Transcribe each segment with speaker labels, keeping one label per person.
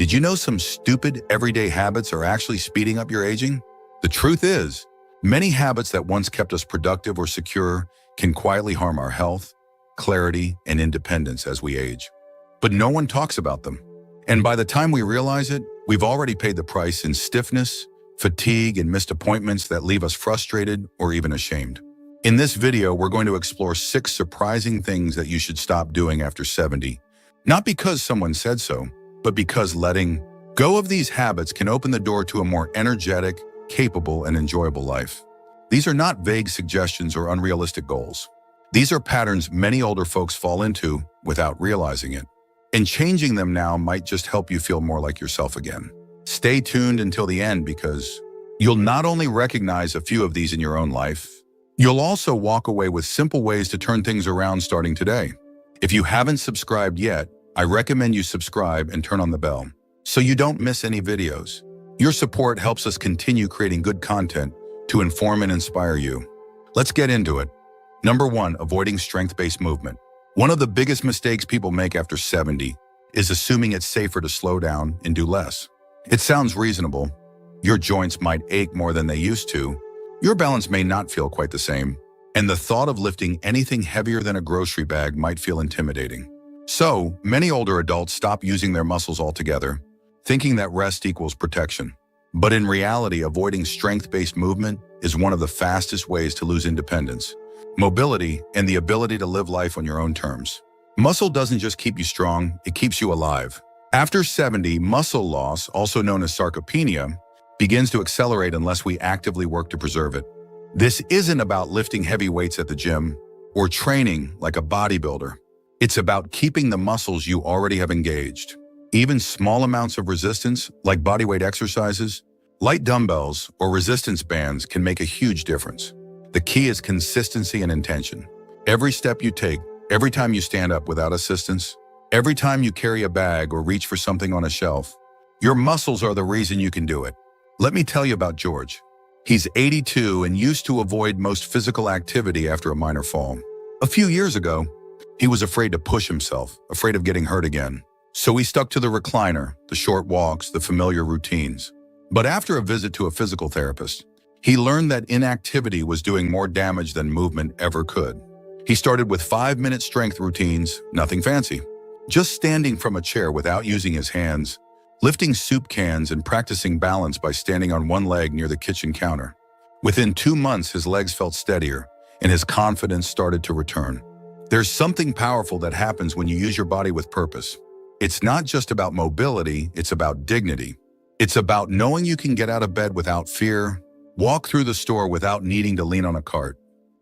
Speaker 1: Did you know some stupid everyday habits are actually speeding up your aging? The truth is, many habits that once kept us productive or secure can quietly harm our health, clarity, and independence as we age. But no one talks about them. And by the time we realize it, we've already paid the price in stiffness, fatigue, and missed appointments that leave us frustrated or even ashamed. In this video, we're going to explore 6 surprising things that you should stop doing after 70. Not because someone said so, but because letting go of these habits can open the door to a more energetic, capable, and enjoyable life. These are not vague suggestions or unrealistic goals. These are patterns many older folks fall into without realizing it. And changing them now might just help you feel more like yourself again. Stay tuned until the end because you'll not only recognize a few of these in your own life, you'll also walk away with simple ways to turn things around starting today. If you haven't subscribed yet, I recommend you subscribe and turn on the bell so you don't miss any videos. Your support helps us continue creating good content to inform and inspire you. Let's get into it. Number 1, avoiding strength-based movement. One of the biggest mistakes people make after 70 is assuming it's safer to slow down and do less. It sounds reasonable. Your joints might ache more than they used to. Your balance may not feel quite the same. And the thought of lifting anything heavier than a grocery bag might feel intimidating. So, many older adults stop using their muscles altogether, thinking that rest equals protection. But in reality, avoiding strength-based movement is one of the fastest ways to lose independence, mobility, and the ability to live life on your own terms. Muscle doesn't just keep you strong, it keeps you alive. After 70, muscle loss, also known as sarcopenia, begins to accelerate unless we actively work to preserve it. This isn't about lifting heavy weights at the gym or training like a bodybuilder. It's about keeping the muscles you already have engaged. Even small amounts of resistance, like bodyweight exercises, light dumbbells, or resistance bands can make a huge difference. The key is consistency and intention. Every step you take, every time you stand up without assistance, every time you carry a bag or reach for something on a shelf, your muscles are the reason you can do it. Let me tell you about George. He's 82 and used to avoid most physical activity after a minor fall. A few years ago, he was afraid to push himself, afraid of getting hurt again. So he stuck to the recliner, the short walks, the familiar routines. But after a visit to a physical therapist, he learned that inactivity was doing more damage than movement ever could. He started with 5-minute strength routines, nothing fancy. Just standing from a chair without using his hands, lifting soup cans and practicing balance by standing on one leg near the kitchen counter. Within 2 months, his legs felt steadier and his confidence started to return. There's something powerful that happens when you use your body with purpose. It's not just about mobility, it's about dignity. It's about knowing you can get out of bed without fear, walk through the store without needing to lean on a cart,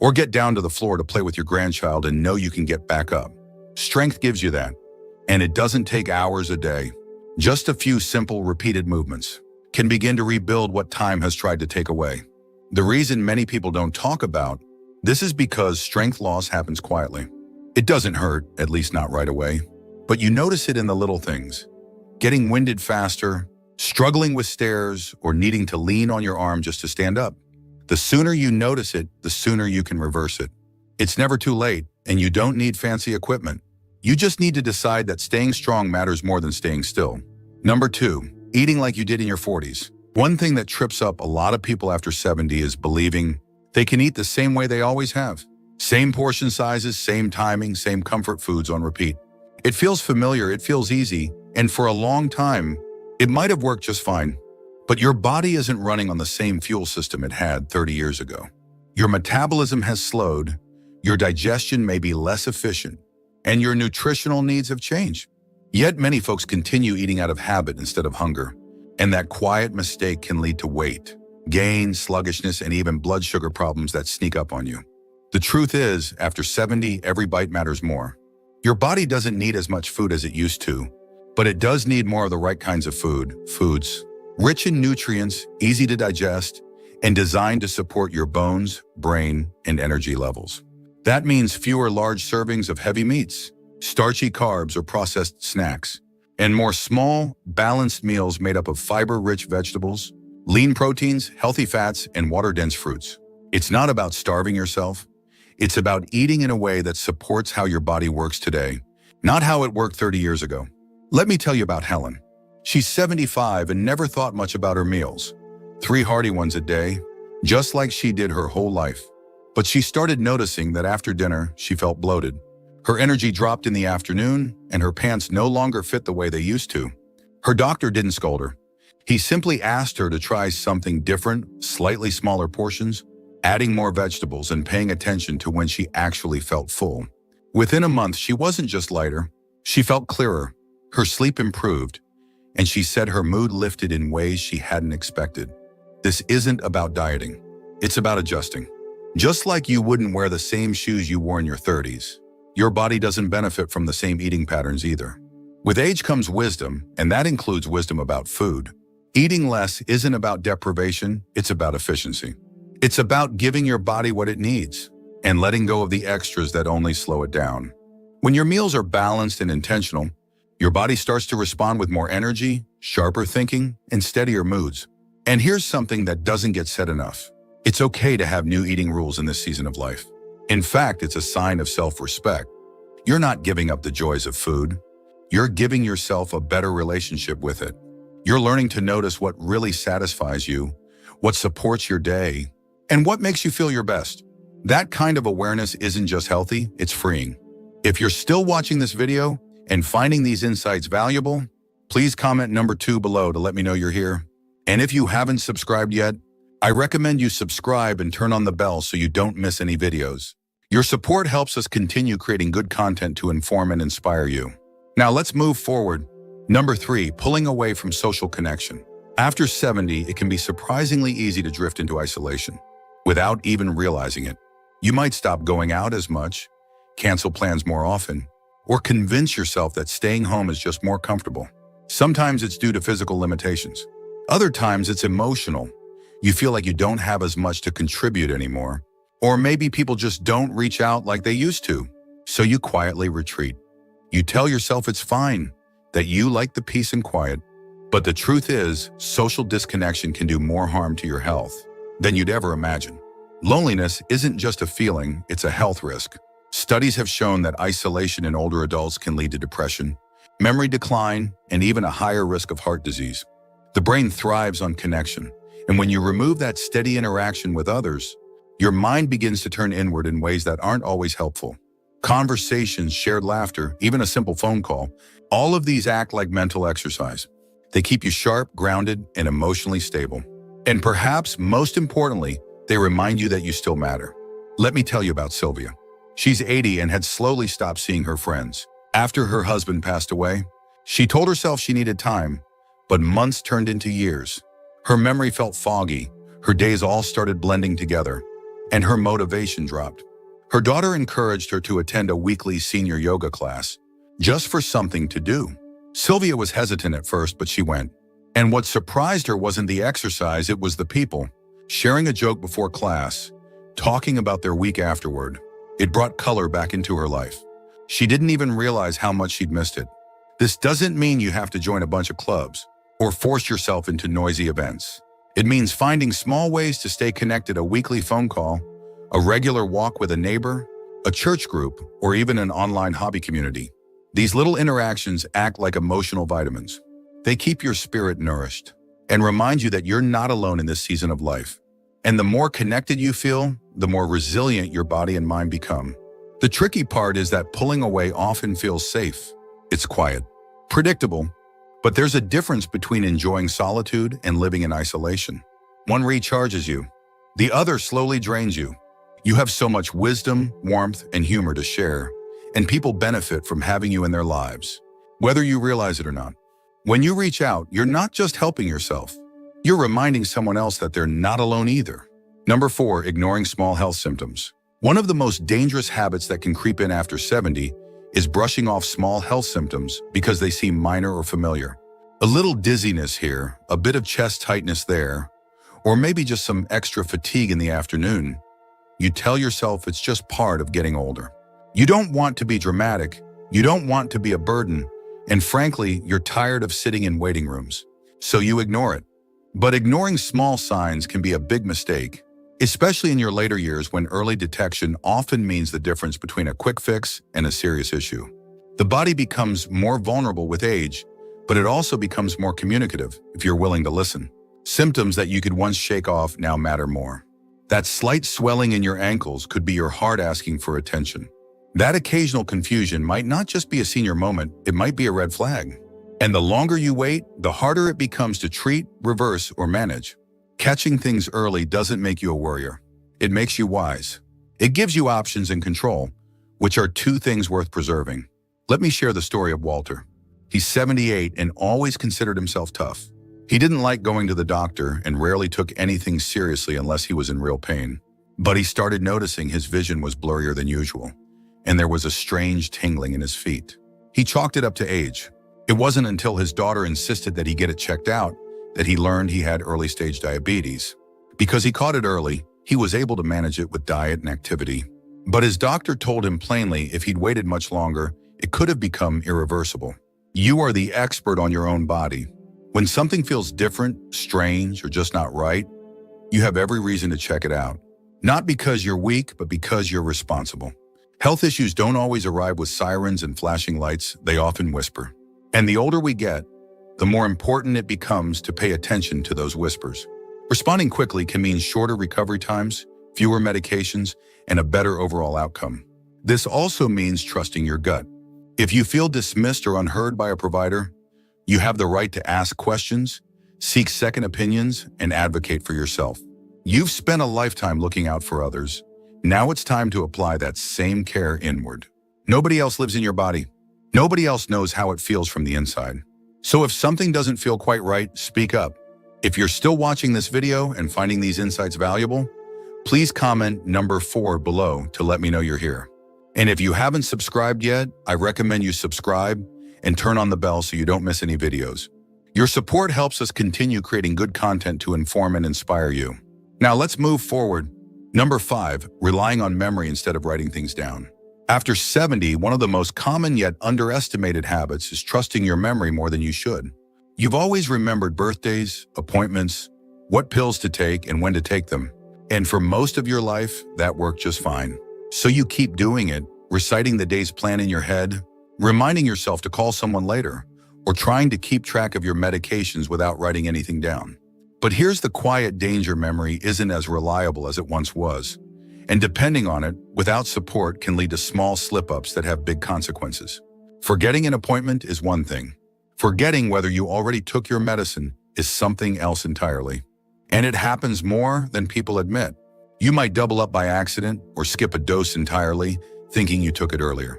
Speaker 1: or get down to the floor to play with your grandchild and know you can get back up. Strength gives you that, and it doesn't take hours a day. Just a few simple, repeated movements can begin to rebuild what time has tried to take away. The reason many people don't talk about this is because strength loss happens quietly. It doesn't hurt, at least not right away, but you notice it in the little things. Getting winded faster, struggling with stairs, or needing to lean on your arm just to stand up. The sooner you notice it, the sooner you can reverse it. It's never too late, and you don't need fancy equipment. You just need to decide that staying strong matters more than staying still. Number 2, eating like you did in your 40s. One thing that trips up a lot of people after 70 is believing they can eat the same way they always have. Same portion sizes, same timing, same comfort foods on repeat. It feels familiar, it feels easy, and for a long time, it might have worked just fine. But your body isn't running on the same fuel system it had 30 years ago. Your metabolism has slowed, your digestion may be less efficient, and your nutritional needs have changed. Yet many folks continue eating out of habit instead of hunger, and that quiet mistake can lead to weight gain, sluggishness, and even blood sugar problems that sneak up on you. The truth is, after 70, every bite matters more. Your body doesn't need as much food as it used to, but it does need more of the right kinds of foods rich in nutrients, easy to digest, and designed to support your bones, brain, and energy levels. That means fewer large servings of heavy meats, starchy carbs or processed snacks, and more small, balanced meals made up of fiber-rich vegetables, lean proteins, healthy fats, and water-dense fruits. It's not about starving yourself. It's about eating in a way that supports how your body works today, not how it worked 30 years ago. Let me tell you about Helen. She's 75 and never thought much about her meals. 3 hearty ones a day, just like she did her whole life. But she started noticing that after dinner, she felt bloated. Her energy dropped in the afternoon, and her pants no longer fit the way they used to. Her doctor didn't scold her. He simply asked her to try something different, slightly smaller portions, adding more vegetables and paying attention to when she actually felt full. Within a month, she wasn't just lighter. She felt clearer, her sleep improved, and she said her mood lifted in ways she hadn't expected. This isn't about dieting. It's about adjusting. Just like you wouldn't wear the same shoes you wore in your 30s, your body doesn't benefit from the same eating patterns either. With age comes wisdom, and that includes wisdom about food. Eating less isn't about deprivation, it's about efficiency. It's about giving your body what it needs and letting go of the extras that only slow it down. When your meals are balanced and intentional, your body starts to respond with more energy, sharper thinking, and steadier moods. And here's something that doesn't get said enough. It's okay to have new eating rules in this season of life. In fact, it's a sign of self-respect. You're not giving up the joys of food. You're giving yourself a better relationship with it. You're learning to notice what really satisfies you, what supports your day, and what makes you feel your best. That kind of awareness isn't just healthy, it's freeing. If you're still watching this video and finding these insights valuable, please comment number 2 below to let me know you're here. And if you haven't subscribed yet, I recommend you subscribe and turn on the bell so you don't miss any videos. Your support helps us continue creating good content to inform and inspire you. Now let's move forward. Number 3, pulling away from social connection. After 70, it can be surprisingly easy to drift into isolation without even realizing it. You might stop going out as much, cancel plans more often, or convince yourself that staying home is just more comfortable. Sometimes it's due to physical limitations. Other times it's emotional. You feel like you don't have as much to contribute anymore. Or maybe people just don't reach out like they used to. So you quietly retreat. You tell yourself it's fine, that you like the peace and quiet. But the truth is, social disconnection can do more harm to your health than you'd ever imagine. Loneliness isn't just a feeling, it's a health risk. Studies have shown that isolation in older adults can lead to depression, memory decline, and even a higher risk of heart disease. The brain thrives on connection, and when you remove that steady interaction with others, your mind begins to turn inward in ways that aren't always helpful. Conversations, shared laughter, even a simple phone call, all of these act like mental exercise. They keep you sharp, grounded, and emotionally stable. And perhaps most importantly, they remind you that you still matter. Let me tell you about Sylvia. She's 80 and had slowly stopped seeing her friends. After her husband passed away, she told herself she needed time, but months turned into years. Her memory felt foggy, her days all started blending together, and her motivation dropped. Her daughter encouraged her to attend a weekly senior yoga class, just for something to do. Sylvia was hesitant at first, but she went. And what surprised her wasn't the exercise, it was the people. Sharing a joke before class, talking about their week afterward. It brought color back into her life. She didn't even realize how much she'd missed it. This doesn't mean you have to join a bunch of clubs or force yourself into noisy events. It means finding small ways to stay connected: a weekly phone call, a regular walk with a neighbor, a church group, or even an online hobby community. These little interactions act like emotional vitamins. They keep your spirit nourished and remind you that you're not alone in this season of life. And the more connected you feel, the more resilient your body and mind become. The tricky part is that pulling away often feels safe. It's quiet, predictable, but there's a difference between enjoying solitude and living in isolation. One recharges you, the other slowly drains you. You have so much wisdom, warmth, and humor to share, and people benefit from having you in their lives, whether you realize it or not. When you reach out, you're not just helping yourself, you're reminding someone else that they're not alone either. Number 4, ignoring small health symptoms. One of the most dangerous habits that can creep in after 70 is brushing off small health symptoms because they seem minor or familiar. A little dizziness here, a bit of chest tightness there, or maybe just some extra fatigue in the afternoon. You tell yourself it's just part of getting older. You don't want to be dramatic, you don't want to be a burden, and frankly, you're tired of sitting in waiting rooms, so you ignore it. But ignoring small signs can be a big mistake, especially in your later years when early detection often means the difference between a quick fix and a serious issue. The body becomes more vulnerable with age, but it also becomes more communicative if you're willing to listen. Symptoms that you could once shake off now matter more. That slight swelling in your ankles could be your heart asking for attention. That occasional confusion might not just be a senior moment, it might be a red flag. And the longer you wait, the harder it becomes to treat, reverse, or manage. Catching things early doesn't make you a worrier. It makes you wise. It gives you options and control, which are two things worth preserving. Let me share the story of Walter. He's 78 and always considered himself tough. He didn't like going to the doctor and rarely took anything seriously unless he was in real pain. But he started noticing his vision was blurrier than usual, and there was a strange tingling in his feet. He chalked it up to age. It wasn't until his daughter insisted that he get it checked out that he learned he had early-stage diabetes. Because he caught it early, he was able to manage it with diet and activity. But his doctor told him plainly if he'd waited much longer, it could have become irreversible. You are the expert on your own body. When something feels different, strange, or just not right, you have every reason to check it out. Not because you're weak, but because you're responsible. Health issues don't always arrive with sirens and flashing lights, they often whisper. And the older we get, the more important it becomes to pay attention to those whispers. Responding quickly can mean shorter recovery times, fewer medications, and a better overall outcome. This also means trusting your gut. If you feel dismissed or unheard by a provider, you have the right to ask questions, seek second opinions, and advocate for yourself. You've spent a lifetime looking out for others. Now it's time to apply that same care inward. Nobody else lives in your body. Nobody else knows how it feels from the inside. So if something doesn't feel quite right, speak up. If you're still watching this video and finding these insights valuable, please comment number 4 below to let me know you're here. And if you haven't subscribed yet, I recommend you subscribe and turn on the bell so you don't miss any videos. Your support helps us continue creating good content to inform and inspire you. Now let's move forward. Number 5, relying on memory instead of writing things down. After 70, one of the most common yet underestimated habits is trusting your memory more than you should. You've always remembered birthdays, appointments, what pills to take, and when to take them. And for most of your life, that worked just fine. So you keep doing it, reciting the day's plan in your head, reminding yourself to call someone later, or trying to keep track of your medications without writing anything down. But here's the quiet danger: memory isn't as reliable as it once was. And depending on it, without support, can lead to small slip-ups that have big consequences. Forgetting an appointment is one thing. Forgetting whether you already took your medicine is something else entirely. And it happens more than people admit. You might double up by accident or skip a dose entirely, thinking you took it earlier.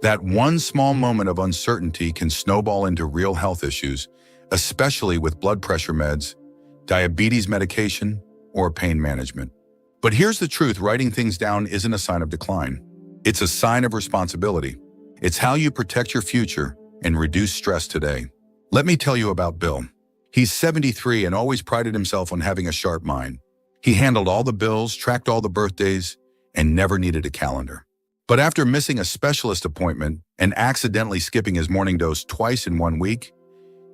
Speaker 1: That one small moment of uncertainty can snowball into real health issues, especially with blood pressure meds, diabetes medication, or pain management. But here's the truth: writing things down isn't a sign of decline. It's a sign of responsibility. It's how you protect your future and reduce stress today. Let me tell you about Bill. He's 73 and always prided himself on having a sharp mind. He handled all the bills, tracked all the birthdays, and never needed a calendar. But after missing a specialist appointment and accidentally skipping his morning dose twice in 1 week,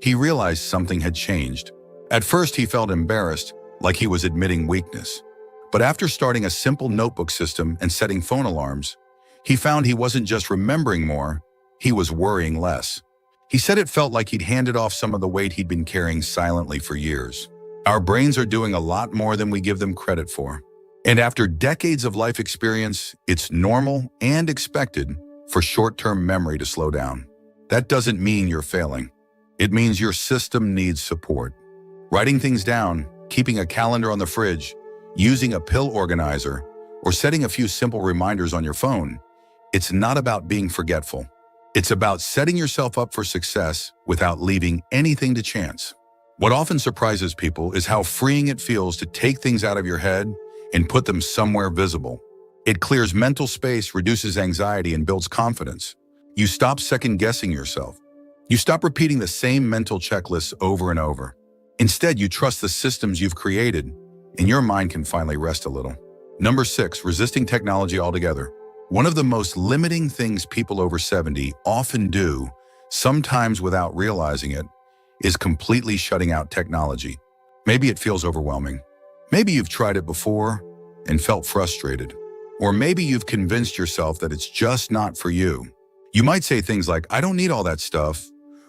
Speaker 1: he realized something had changed. At first, he felt embarrassed, like he was admitting weakness. But after starting a simple notebook system and setting phone alarms, he found he wasn't just remembering more, he was worrying less. He said it felt like he'd handed off some of the weight he'd been carrying silently for years. Our brains are doing a lot more than we give them credit for. And after decades of life experience, it's normal and expected for short-term memory to slow down. That doesn't mean you're failing. It means your system needs support. Writing things down, keeping a calendar on the fridge, using a pill organizer, or setting a few simple reminders on your phone, it's not about being forgetful. It's about setting yourself up for success without leaving anything to chance. What often surprises people is how freeing it feels to take things out of your head and put them somewhere visible. It clears mental space, reduces anxiety, and builds confidence. You stop second-guessing yourself. You stop repeating the same mental checklists over and over. Instead, you trust the systems you've created, and your mind can finally rest a little. Number 6, resisting technology altogether. One of the most limiting things people over 70 often do, sometimes without realizing it, is completely shutting out technology. Maybe it feels overwhelming. Maybe you've tried it before and felt frustrated. Or maybe you've convinced yourself that it's just not for you. You might say things like, "I don't need all that stuff,"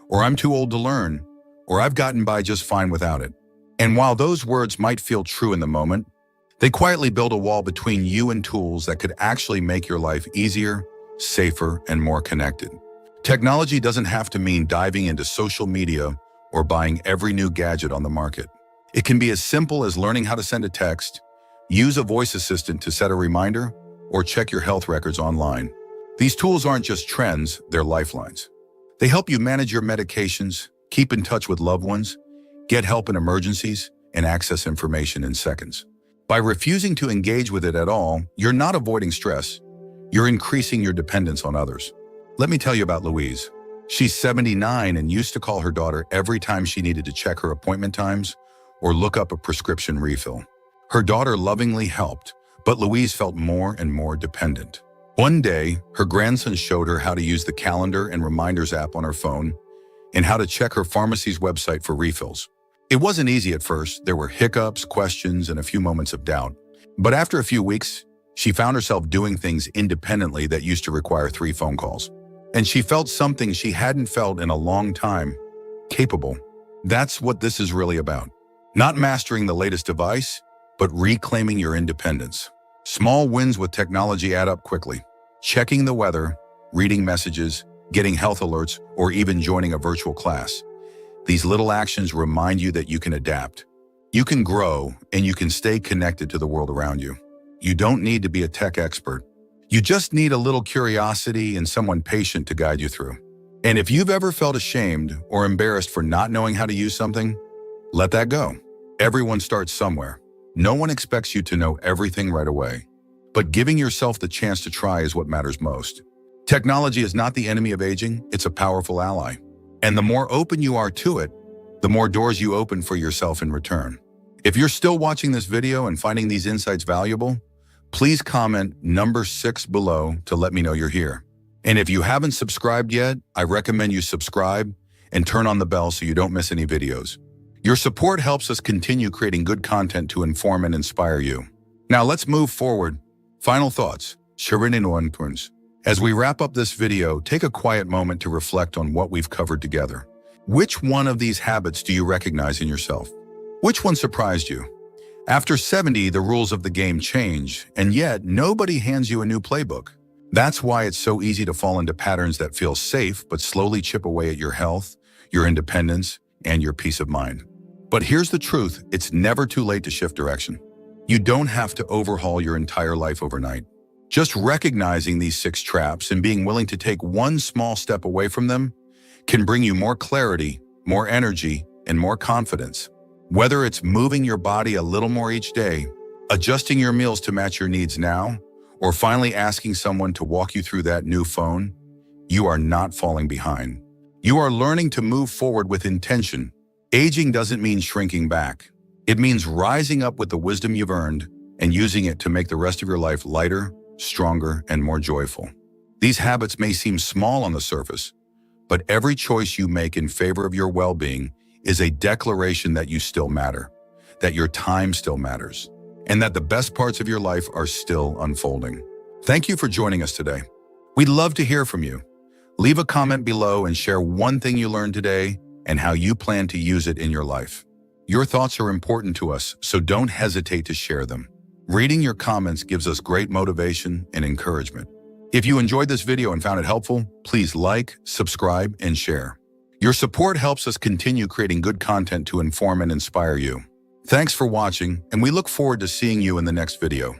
Speaker 1: or I'm too old to learn, or I've gotten by just fine without it. And while those words might feel true in the moment, they quietly build a wall between you and tools that could actually make your life easier, safer, and more connected. Technology doesn't have to mean diving into social media or buying every new gadget on the market. It can be as simple as learning how to send a text, use a voice assistant to set a reminder, or check your health records online. These tools aren't just trends, they're lifelines. They help you manage your medications, keep in touch with loved ones, get help in emergencies, and access information in seconds. By refusing to engage with it at all, you're not avoiding stress. You're increasing your dependence on others. Let me tell you about Louise. She's 79 and used to call her daughter every time she needed to check her appointment times or look up a prescription refill. Her daughter lovingly helped, but Louise felt more and more dependent. One day, her grandson showed her how to use the calendar and reminders app on her phone and how to check her pharmacy's website for refills. It wasn't easy at first. There were hiccups, questions, and a few moments of doubt. But after a few weeks, she found herself doing things independently that used to require 3 phone calls. And she felt something she hadn't felt in a long time: capable. That's what this is really about. Not mastering the latest device, but reclaiming your independence. Small wins with technology add up quickly. Checking the weather, reading messages, getting health alerts, or even joining a virtual class. These little actions remind you that you can adapt. You can grow, and you can stay connected to the world around you. You don't need to be a tech expert. You just need a little curiosity and someone patient to guide you through. And if you've ever felt ashamed or embarrassed for not knowing how to use something, let that go. Everyone starts somewhere. No one expects you to know everything right away. But giving yourself the chance to try is what matters most. Technology is not the enemy of aging, it's a powerful ally. And the more open you are to it, the more doors you open for yourself in return. If you're still watching this video and finding these insights valuable, please comment number 6 below to let me know you're here. And if you haven't subscribed yet, I recommend you subscribe and turn on the bell so you don't miss any videos. Your support helps us continue creating good content to inform and inspire you. Now let's move forward. Final thoughts. As we wrap up this video, take a quiet moment to reflect on what we've covered together. Which one of these habits do you recognize in yourself? Which one surprised you? After 70, the rules of the game change, and yet nobody hands you a new playbook. That's why it's so easy to fall into patterns that feel safe but slowly chip away at your health, your independence, and your peace of mind. But here's the truth, it's never too late to shift direction. You don't have to overhaul your entire life overnight. Just recognizing these 6 traps and being willing to take one small step away from them can bring you more clarity, more energy, and more confidence. Whether it's moving your body a little more each day, adjusting your meals to match your needs now, or finally asking someone to walk you through that new phone, you are not falling behind. You are learning to move forward with intention. Aging doesn't mean shrinking back. It means rising up with the wisdom you've earned and using it to make the rest of your life lighter, stronger, and more joyful. These habits may seem small on the surface, but every choice you make in favor of your well-being is a declaration that you still matter, that your time still matters, and that the best parts of your life are still unfolding. Thank you for joining us today. We'd love to hear from you. Leave a comment below and share one thing you learned today and how you plan to use it in your life. Your thoughts are important to us, so don't hesitate to share them. Reading your comments gives us great motivation and encouragement. If you enjoyed this video and found it helpful, please like, subscribe, and share. Your support helps us continue creating good content to inform and inspire you. Thanks for watching, and we look forward to seeing you in the next video.